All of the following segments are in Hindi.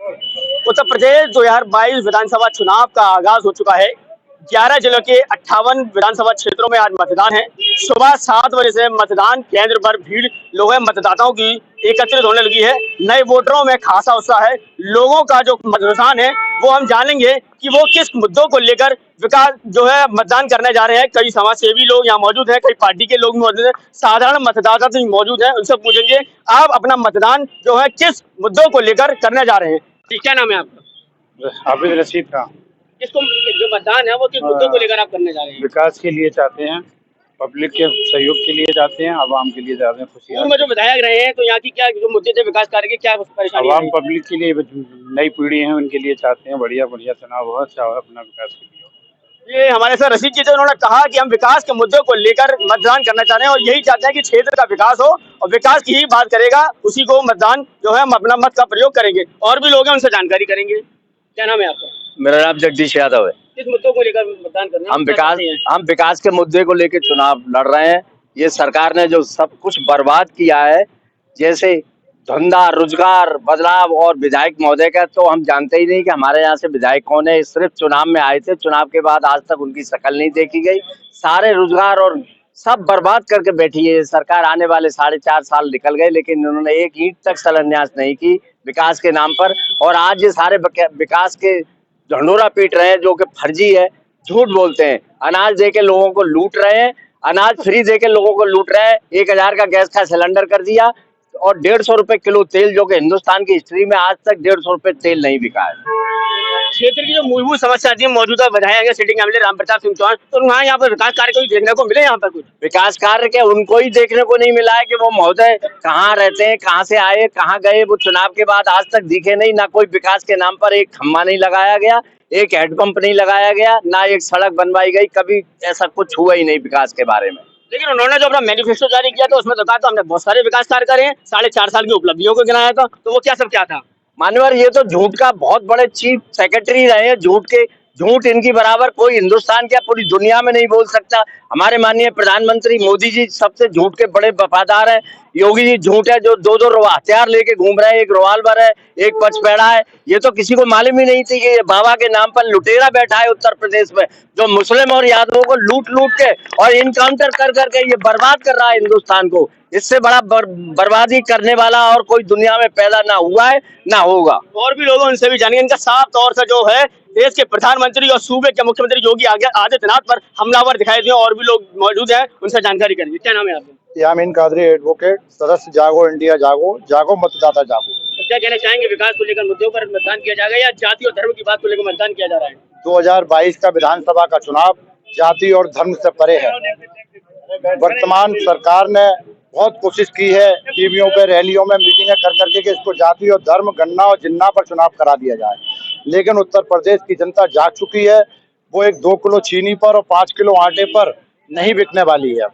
उत्तर प्रदेश 2022 विधानसभा चुनाव का आगाज हो चुका है। 11 जिलों के 58 विधानसभा क्षेत्रों में आज मतदान है। सुबह 7 बजे से मतदान केंद्र पर भीड़ लोग मतदाताओं की एकत्रित होने लगी है। नए वोटरों में खासा उत्साह है। लोगों का जो रुझान है वो हम जानेंगे कि वो किस मुद्दों को लेकर विकास जो है मतदान करने जा रहे हैं। कई समाज सेवी लोग यहाँ मौजूद हैं, कई पार्टी के लोग मौजूद हैं, साधारण मतदाता भी मौजूद हैं। उनसे पूछेंगे आप अपना मतदान जो है किस मुद्दों को लेकर करने जा रहे हैं। क्या नाम है आपका? हाफिज रशीद खान। किसको जो मतदान है वो किस मुद्दों को लेकर आप करने जा रहे हैं? विकास के लिए चाहते हैं, पब्लिक के सहयोग के लिए जाते हैं, आवाम के लिए जाते हैं। खुशियाँ में जो विधायक रहे हैं तो यहाँ की क्या जो मुद्दे थे विकास कार्य के, क्या परेशानी? आवाम पब्लिक के लिए, नई पीढ़ी है उनके लिए चाहते हैं बढ़िया बढ़िया चुनाव हो, अच्छा अपना विकास के लिए। ये हमारे साथ रशीद जी थे, उन्होंने कहा कि हम विकास के मुद्दों को लेकर मतदान करना चाह रहे हैं और यही चाहते हैं कि क्षेत्र का विकास हो और विकास की ही बात करेगा उसी को मतदान जो है हम अपना मत का प्रयोग करेंगे। और भी लोग हैं उनसे जानकारी करेंगे। क्या नाम है आपका? मेरा नाम जगदीश यादव है। किस मुद्दों को लेकर मतदान करना? हम विकास के मुद्दे को लेकर चुनाव लड़ रहे हैं। ये सरकार ने जो सब कुछ बर्बाद किया है, जैसे धंधा रोजगार बदलाव और विधायक महोदय का, तो हम जानते ही नहीं कि हमारे यहाँ से विधायक कौन है। सिर्फ चुनाव में आए थे, चुनाव के बाद आज तक उनकी शक्ल नहीं देखी गई। सारे रोजगार और सब बर्बाद करके बैठी है सरकार। आने वाले 4.5 साल निकल गए लेकिन उन्होंने एक ईंट तक शिलान्यास नहीं की विकास के नाम पर। और आज ये सारे विकास के ढंडोरा पीट रहे हैं जो कि फर्जी है, झूठ बोलते हैं। अनाज दे के लोगों को लूट रहे हैं, अनाज फ्री दे के लोगों को लूट रहे हैं। 1000 का गैस का सिलेंडर कर दिया और 150 रुपए किलो तेल, जो कि हिंदुस्तान की हिस्ट्री में आज तक 150 रुपए तेल नहीं बिका है। क्षेत्र की जो मूलभूत समस्या थी, मौजूदा विधायक है सिटिंग एमएलए रामप्रताप सिंह चौहान, तो वहाँ यहाँ पर विकास कार्य को देखने को मिले? यहाँ पर कुछ विकास कार्य के उनको ही देखने को नहीं मिला है कि वो महोदय कहाँ रहते हैं, कहाँ से आए, कहाँ गए। वो चुनाव के बाद आज तक दिखे नहीं। ना कोई विकास के नाम पर एक खम्मा नहीं लगाया गया, एक हैंडपंप नहीं लगाया गया, ना एक सड़क बनवाई गई। कभी ऐसा कुछ हुआ ही नहीं विकास के बारे में। लेकिन उन्होंने जो अपना मैनिफेस्टो जारी किया था उसमें तो कहा था हमने बहुत सारे विकास कार्य करे हैं, 4.5 साल की उपलब्धियों को गिनाया था, तो वो क्या सब क्या था? मान्यवर, ये तो झूठ का बहुत बड़े चीफ सेक्रेटरी रहे हैं। झूठ इनकी बराबर कोई हिंदुस्तान क्या पूरी दुनिया में नहीं बोल सकता। हमारे माननीय प्रधानमंत्री मोदी जी सबसे झूठ के बड़े वफादार हैं। योगी जी झूठ है, जो दो हथियार लेके घूम रहे हैं, एक रिवॉल्वर है, एक पचपेड़ा है। ये तो किसी को मालूम ही नहीं थी कि बाबा के नाम पर लुटेरा बैठा है उत्तर प्रदेश में, जो मुस्लिम और यादवों को लूट के और इनकाउंटर कर करके ये बर्बाद कर रहा है हिंदुस्तान को। इससे बड़ा बर्बादी करने वाला और कोई दुनिया में पैदा ना हुआ है ना होगा। और भी लोगों उनसे भी जानेंगे। इनका साफ तौर से जो है देश के प्रधानमंत्री और सूबे के मुख्यमंत्री योगी आदित्यनाथ पर हमलावर दिखाई दिए। और भी लोग मौजूद हैं, उनसे जानकारी करेंगे। क्या नाम है आपका? यामीन कादरी एडवोकेट, सदस्य जागो इंडिया जागो, जागो मतदाता जागो। तो क्या कहना चाहेंगे, विकास को लेकर मुद्दों पर मतदान किया जाएगा या जाति और धर्म की बात को लेकर मतदान किया जा रहा है? 2022 का विधानसभा का चुनाव जाति और धर्म से परे है। वर्तमान सरकार ने बहुत कोशिश की है टीवियों पे, रैलियों में, मीटिंगें कर करके कि इसको जाति और धर्म, गन्ना और जिन्ना पर चुनाव करा दिया जाए। लेकिन उत्तर प्रदेश की जनता जाग चुकी है। वो एक 2 किलो चीनी पर और 5 किलो आटे पर नहीं बिकने वाली है।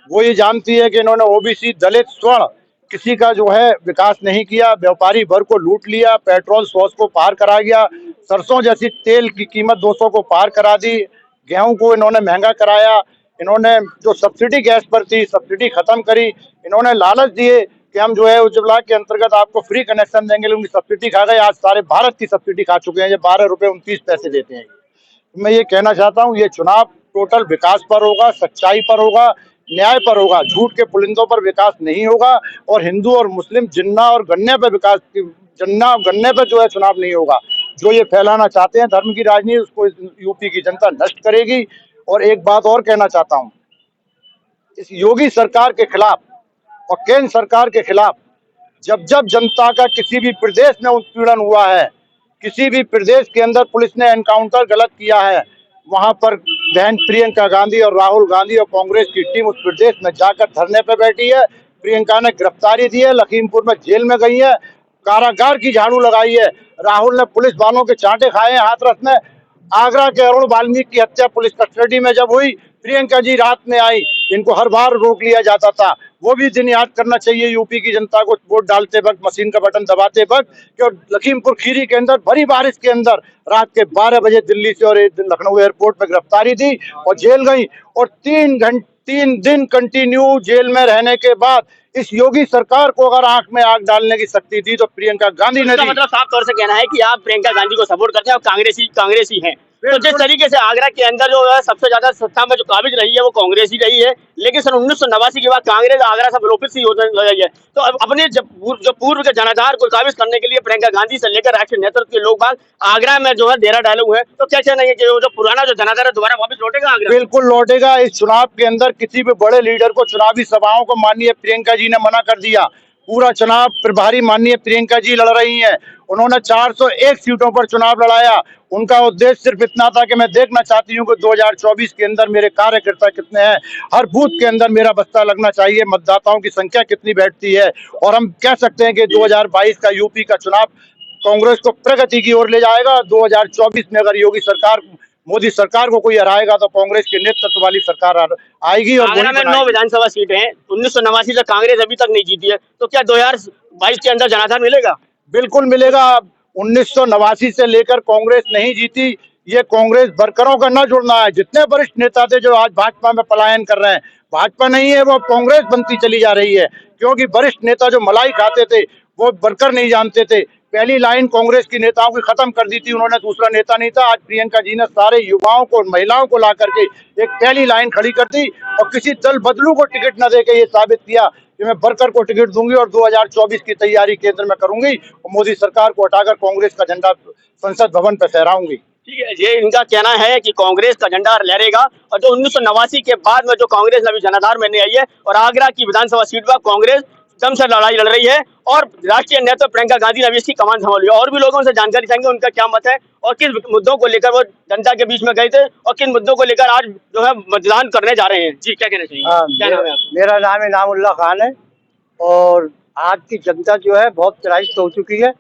वो ये जानती है कि इन्होंने ओबीसी, दलित, स्वर्ण किसी का जो है विकास नहीं किया। व्यापारी वर्ग को लूट लिया, पेट्रोल 100 को पार करा गया, सरसों जैसी तेल की कीमत 200 को पार करा दी, गेहूं को इन्होंने महंगा कराया। इन्होंने जो सब्सिडी गैस पर थी, सब्सिडी खत्म करी। इन्होंने लालच दिए कि हम जो है उज्ज्वला के अंतर्गत आपको फ्री कनेक्शन देंगे, उनकी सब्सिडी खा गए। आज सारे भारत की सब्सिडी खा चुके हैं। ये 12 रुपए 29 पैसे देते हैं। मैं ये कहना चाहता हूँ, ये चुनाव टोटल विकास पर होगा, सच्चाई पर होगा, न्याय पर होगा। झूठ के पुलिंदों पर विकास नहीं होगा। और हिंदू और मुस्लिम, जिन्ना और गन्ने पर विकास, जिन्ना गन्ने पर जो है चुनाव नहीं होगा। जो ये फैलाना चाहते हैं धर्म की राजनीति, उसको यूपी की जनता नष्ट करेगी। और एक बात और कहना चाहता हूँ, इस योगी सरकार के खिलाफ और केंद्र सरकार के खिलाफ जब जब जनता का किसी भी प्रदेश में उत्पीड़न हुआ है, किसी भी प्रदेश के अंदर पुलिस ने एनकाउंटर गलत किया है, वहां पर बहन प्रियंका गांधी और राहुल गांधी और कांग्रेस की टीम उस प्रदेश में जाकर धरने पर बैठी है। प्रियंका ने गिरफ्तारी दी है, लखीमपुर में जेल में गई है, कारागार की झाड़ू लगाई है। राहुल ने पुलिस वालों के चांटे खाए हैं हाथरस में। आगरा के अरुण वाल्मीकि की हत्या पुलिस कस्टडी में जब हुई, प्रियंका जी रात में आई, इनको हर बार रोक लिया जाता था। वो भी दिन याद करना चाहिए यूपी की जनता को वोट डालते वक्त, मशीन का बटन दबाते वक्त, कि लखीमपुर खीरी के अंदर भरी बारिश के अंदर रात के 12 बजे दिल्ली से और लखनऊ एयरपोर्ट पर गिरफ्तारी दी और जेल गई। और 3 दिन कंटिन्यू जेल में रहने के बाद इस योगी सरकार को अगर आंख में आग डालने की शक्ति दी तो प्रियंका गांधी ने इसका दी। मतलब साफ तौर से कहना है कि आप प्रियंका गांधी को सपोर्ट करते हैं और कांग्रेसी हैं। तो जिस तरीके से आगरा के अंदर जो है सबसे ज्यादा सत्ता में जो काबिज रही है वो कांग्रेस ही रही है, लेकिन सन 1989 के बाद कांग्रेस आगरा से विलोपित सी होने लगी है। तो अब अपने जो पूर्व के जनाधार को काबिज करने के लिए प्रियंका गांधी से लेकर राष्ट्रीय नेतृत्व के लोग बाग आगरा में जो है डेरा डाले हुए हैं। तो क्या कहना है कि जो पुराना जो जनाधार है दोबारा वापस लौटेगा आगरा? बिल्कुल लौटेगा। इस चुनाव के अंदर किसी भी बड़े लीडर को चुनावी सभाओं को माननीय प्रियंका जी ने मना कर दिया। पूरा चुनाव प्रभारी माननीय प्रियंका जी लड़ रही हैं। उन्होंने 401 सीटों पर चुनाव लड़ाया। उनका उद्देश्य सिर्फ इतना था कि मैं देखना चाहती हूं कि 2024 के अंदर मेरे कार्यकर्ता कितने हैं, हर बूथ के अंदर मेरा बस्ता लगना चाहिए, मतदाताओं की संख्या कितनी बैठती है। और हम कह सकते हैं कि 2022 का यूपी का चुनाव कांग्रेस को प्रगति की ओर ले जाएगा। 2024 में अगर योगी सरकार, मोदी सरकार को कोई हराएगा तो कांग्रेस के नेतृत्व वाली सरकार आएगी। और आगरा में 9 विधानसभा सीटें हैं। 1989 से कांग्रेस अभी तक नहीं जीती है, तो क्या 2022 के अंदर जनाधार मिलेगा? बिल्कुल मिलेगा। 1989 से लेकर कांग्रेस नहीं जीती। ये कांग्रेस वर्करों का न जुड़ना है। जितने वरिष्ठ नेता थे जो आज भाजपा में पलायन कर रहे हैं, भाजपा नहीं है वो कांग्रेस बनती चली जा रही है। क्योंकि वरिष्ठ नेता जो मलाई खाते थे वो वर्कर नहीं जानते थे। पहली लाइन कांग्रेस की नेताओं की खत्म कर दी थी उन्होंने, दूसरा नेता नहीं था। आज प्रियंका जी ने सारे युवाओं को, महिलाओं को ला करके एक पहली लाइन खड़ी कर दी और किसी दल बदलू को टिकट न देके ये साबित किया कि मैं वर्कर को टिकट दूंगी और 2024 की तैयारी केंद्र में करूंगी और मोदी सरकार को हटाकर कांग्रेस का झंडा संसद भवन पर फहराऊंगी। ठीक है, ये इनका कहना है कि कांग्रेस का झंडा लहरेगा। और जो 1989 के बाद में जो कांग्रेस अभी जनाधार में नहीं आई है और आगरा की विधानसभा सीट पर कांग्रेस दम से लड़ाई लड़ रही है और राष्ट्रीय नेता प्रियंका गांधी ने अभी इसकी कमान संभाली है। और भी लोगों से जानकारी चाहेंगे उनका क्या मत है और किस मुद्दों को लेकर वो जनता के बीच में गए थे और किन मुद्दों को लेकर आज जो है मतदान करने जा रहे हैं। जी, क्या कहना चाहिए? क्या नाम है आपका? मेरा नाम इनामुल्ला खान है और आज की जनता जो है बहुत त्रस्त हो चुकी है।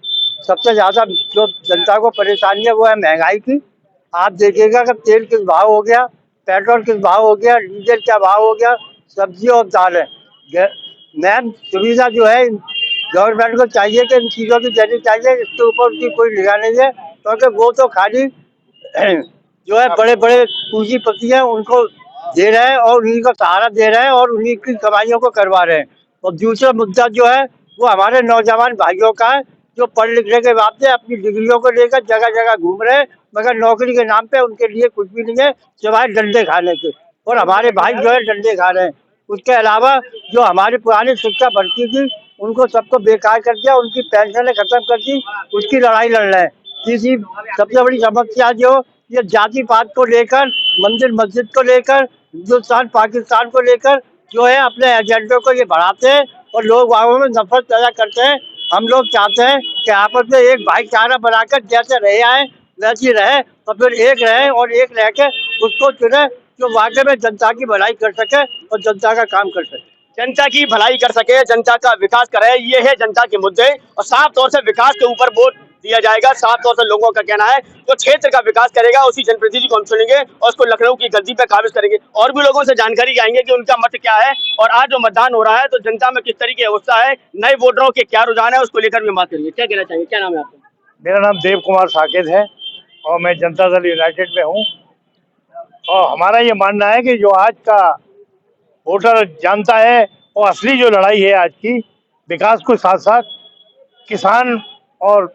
सबसे ज्यादा जो जनता को परेशानी है वो है महंगाई की। आप देखिएगा कि तेल किस भाव हो गया, पेट्रोल किस भाव हो गया, डीजल क्या भाव हो गया, सब्जी और दालें। मैम सुविधा जो है गवर्नमेंट को चाहिए कि इन चीज़ों की देनी चाहिए, इसके ऊपर उनकी कोई निगाह नहीं है। क्योंकि वो तो खाली जो है बड़े बड़े पूंजीपति हैं उनको दे रहे हैं और उन्हीं को सहारा दे रहे हैं और उन्हीं की कमाइयों को करवा रहे हैं। और दूसरा मुद्दा जो है वो हमारे नौजवान भाइयों का है जो पढ़ लिखने के बाद से अपनी डिग्रियों को लेकर जगह जगह घूम रहे हैं, मगर नौकरी के नाम पे उनके लिए कुछ भी नहीं है सिवाय डंडे खाने के। और हमारे भाई जो है डंडे खा रहे हैं। उसके अलावा जो हमारी पुरानी शिक्षा भर्ती थी उनको सबको बेकार कर दिया, उनकी पेंशनें खत्म कर दी, उसकी लड़ाई लड़ रहे हैं। तीसरी सबसे बड़ी समस्या जो ये जाति पात को लेकर, मंदिर मस्जिद को लेकर, हिंदुस्तान पाकिस्तान को लेकर जो है अपने एजेंडों को ये बढ़ाते हैं और लोग वालों में नफरत पैदा करते हैं। हम लोग चाहते हैं कि आपस में एक भाईचारा बनाकर जैसे रहे आए वैसे रहे और फिर एक रहे और एक रह के उसको चुने जो वाकई में जनता की भलाई कर सके और जनता का काम कर सके, जनता की भलाई कर सके, जनता का विकास करे, ये है जनता के मुद्दे। और साफ तौर से विकास के ऊपर वोट दिया जाएगा। साफ तौर से लोगों का कहना है जो क्षेत्र का विकास करेगा उसी जनप्रतिनिधि को हम चुनेंगे और उसको लखनऊ की गद्दी पे काबिज करेंगे। और भी लोगों से जानकारी जाएंगे कि उनका मत क्या है और आज जो मतदान हो रहा है तो जनता में किस तरीके का उत्साह है, नए वोटरों के क्या रुझान है, उसको लेकर भी बात करेंगे। क्या कहना चाहिए? क्या नाम है आपका? मेरा नाम देव कुमार साकेत है और मैं जनता दल यूनाइटेड में हूँ। और हमारा ये मानना है कि जो आज का वोटर जानता है और असली जो लड़ाई है आज की विकास के साथ साथ किसान और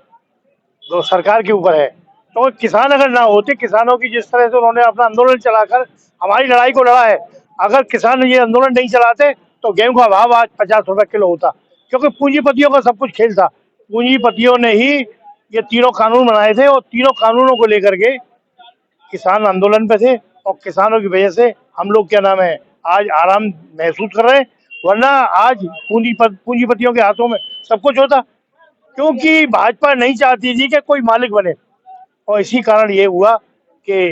जो सरकार के ऊपर है। तो किसान अगर ना होते, किसानों की जिस तरह से उन्होंने अपना आंदोलन चलाकर हमारी लड़ाई को लड़ा है, अगर किसान ये आंदोलन नहीं चलाते तो गेहूं का भाव आज 50 रुपए किलो होता। क्योंकि पूंजीपतियों का सब कुछ खेल था। पूंजीपतियों ने ही ये तीनों कानून बनाए थे और तीनों कानूनों को लेकर के किसान आंदोलन पे थे और किसानों की वजह से हम लोग क्या नाम है आज आराम महसूस कर रहे हैं। वरना आज पूंजीपतियों के हाथों में सब कुछ होता, क्योंकि भाजपा नहीं चाहती थी कि कोई मालिक बने। और इसी कारण ये हुआ कि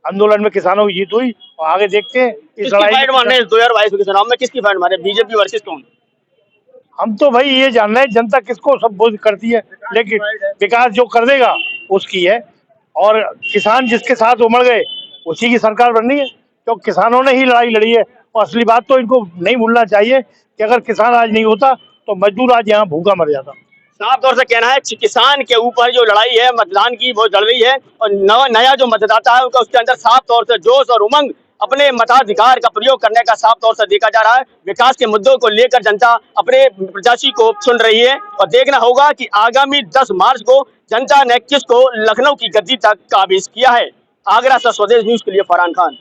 आंदोलन में किसानों की जीत हुई। और आगे देखते हैं इस लड़ाई में 2022 के चुनाव में किसकी फाइट मारे, बीजेपी वर्सेस कौन? हम तो भाई ये जान रहे हैं जनता किसको सब बोझ करती है, लेकिन विकास जो कर देगा उसकी है। और किसान जिसके साथ उमड़ गए उसी की सरकार बननी है, तो किसानों ने ही लड़ाई लड़ी है। और असली बात तो इनको नहीं भूलना चाहिए कि अगर किसान आज नहीं होता तो मजदूर आज यहाँ भूखा मर जाता। साफ तौर से कहना है किसान के ऊपर जो लड़ाई है मतदान की वो लड़ रही है और नया जो मतदाता है उसके अंदर साफ तौर से जोश और उमंग अपने मताधिकार का प्रयोग करने का साफ तौर से देखा जा रहा है। विकास के मुद्दों को लेकर जनता अपने प्रत्याशी को चुन रही है और देखना होगा कि आगामी 10 मार्च को जनता ने किसको लखनऊ की गद्दी तक काबिज किया है। आगरा से स्वदेश न्यूज के लिए फरहान खान।